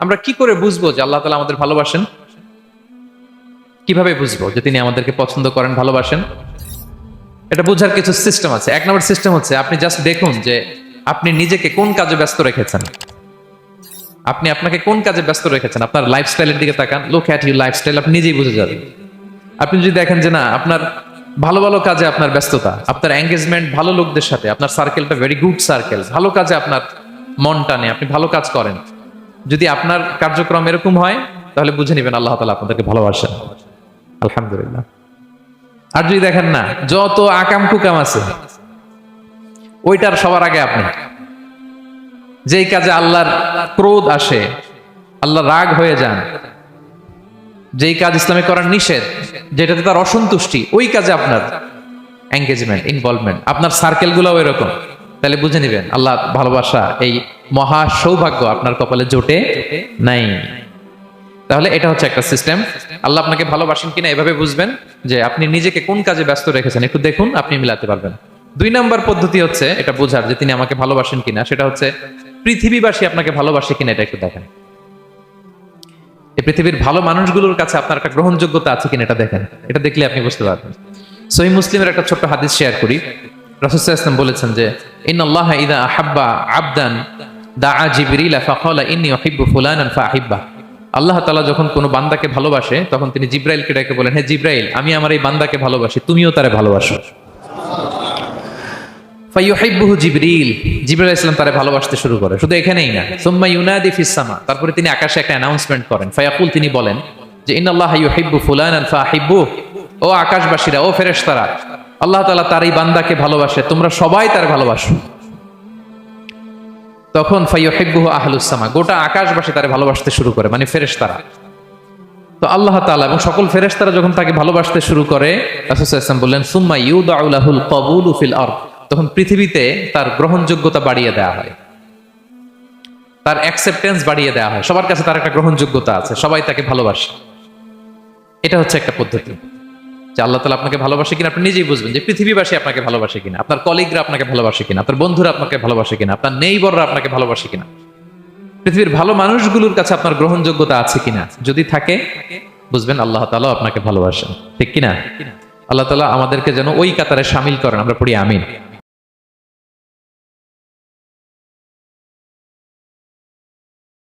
আমরা কি করে বুঝবো যে আল্লাহ তাআলা আমাদের ভালোবাসেন? কিভাবে বুঝবো যে তিনি আমাদেরকে পছন্দ করেন, ভালোবাসেন? এটা বোঝার কিছু সিস্টেম আছে। এক নম্বর সিস্টেম হচ্ছে আপনি জাস্ট দেখুন যে আপনি নিজেকে কোন কাজে ব্যস্ত রেখেছেন। আপনি আপনাকে কোন কাজে ব্যস্ত রেখেছেন, আপনার লাইফস্টাইলের দিকে তাকান, লুক অ্যাট ইউর লাইফস্টাইল, আপনি নিজেই বুঝে যাবেন। আপনি যদি দেখেন যে না, আপনার ভালো ভালো কাজে আপনার ব্যস্ততা, আপনার এঙ্গেজমেন্ট ভালো লোকদের সাথে, আপনার সার্কেলটা ভেরি গুড সার্কেল, ভালো কাজে আপনার মন টানে, আপনি ভালো কাজ করেন, যদি আপনার কার্যক্রম এরকম হয়, তাহলে বুঝে নেবেন আল্লাহ তাআলা আপনাদেরকে ভালোবাসেন। আলহামদুলিল্লাহ। আর যদি দেখেন না, যত আকাম কুকাম আছে ওইটার সবার আগে আপনি, যেই কাজে আল্লাহর ক্রোধ আসে, আল্লাহ রাগ হয়ে যান, যেই কাজ ইসলামে করার নিষেধ, যেটাতে তার অসন্তুষ্টি, ওই কাজে আপনার এঙ্গেজমেন্ট, ইনভলভমেন্ট, আপনার সার্কেল গুলাও এরকম, তাহলে বুঝে নিবেন আল্লাহ ভালোবাসা, এই মহা সৌভাগ্য আপনার কপালে জোটে নাই। তাহলে এটা হচ্ছে একটা সিস্টেম। আল্লাহ আপনাকে ভালোবাসেন কিনা এভাবে বুঝবেন যে আপনি নিজেকে কোন কাজে ব্যস্ত রেখেছেন, একটু দেখুন, আপনি মিলাতে পারবেন। দুই নাম্বার পদ্ধতি হচ্ছে এটা বোঝার যে তিনি আমাকে ভালোবাসেন কিনা, সেটা হচ্ছে পৃথিবীবাসী আপনাকে ভালোবাসে কিনা, এটা একটু দেখেন। এই পৃথিবীর ভালো মানুষগুলোর কাছে আপনার একটা গ্রহণযোগ্যতা আছে কিনা, এটা দেখেন। এটা দেখলে আপনি বুঝতে পারবেন। সহিহ মুসলিমের একটা ছোট্ট হাদিস শেয়ার করি। রাসূল সাল্লাল্লাহু আলাইহি ওয়াসাল্লাম বলেছেন যে ইন্নাল্লাহা ইযা আহাব্বা আবদান দাআ জিবরিলা ফাকালা ইন্নী উহিব্বু ফুলানান ফাআহিব্বা। আল্লাহ তাআলা যখন কোনো বান্দাকে ভালোবাসে, তখন তিনি জিবরাইলকে ডেকে বলেন, হে জিবরাইল, আমি আমার এই বান্দাকে ভালোবাসি, তুমিও তারে ভালোবাসো। ফায়ুহিব্বুহু জিবরিল, জিবরাইল আলাইহিস সালাম তারে ভালোবাসতে শুরু করে। শুধু এখানেই না, সুম্মা ইউনাদি ফিস সামা, তারপরে তিনি আকাশে একটা অ্যানাউন্সমেন্ট করেন। ফায়াকুল, তিনি বলেন যে ইন্নাল্লাহা ইউহিব্বু ফুলানান ফাআহিব্বু, ও আকাশবাসীরা, ও ফেরেশতারা, আল্লাহ তাআলা তার এই বান্দাকে ভালোবাসে, তোমরা সবাই তারে ভালোবাসো। তখন ফায়ুহিব্বুহু আহলুস সামা, গোটা আকাশবাসী তারে ভালোবাসতে শুরু করে, মানে ফেরেশতারা। তো আল্লাহ তাআলা এবং সকল ফেরেশতারা যখন তাকে ভালোবাসতে শুরু করে, রাসূল সাল্লাল্লাহু আলাইহি ওয়াসাল্লাম বললেন সুম্মা ইউদাউ লাহুল কবুলু ফিল আরদ, তখন পৃথিবীতে তার গ্রহণযোগ্যতা বাড়িয়ে দেওয়া হয়, তার অ্যাকসেপ্টেন্স বাড়িয়ে দেওয়া হয়, সবার কাছে তার একটা গ্রহণযোগ্যতা আছে, সবাই তাকে ভালোবাসে। এটা হচ্ছে একটা পদ্ধতি যে আল্লাহ তাআলা আপনাকে ভালোবাসে কিনা আপনি নিজেই বুঝবেন, যে পৃথিবীবাসী আপনাকে ভালোবাসে কিনা, আপনার কলিগরা আপনাকে ভালোবাসে কিনা, আপনার বন্ধুরা আপনাকে ভালোবাসে কিনা, আপনার নেইবররা আপনাকে ভালোবাসে কিনা, পৃথিবীর ভালো মানুষগুলোর কাছে আপনার গ্রহণযোগ্যতা আছে কিনা। যদি থাকে, বুঝবেন আল্লাহ তাআলা আপনাকে ভালোবাসেন। ঠিক কিনা? আল্লাহ তাআলা আমাদেরকে যেন ওই কাতারে শামিল করেন। আমরা পড়ি আমিন।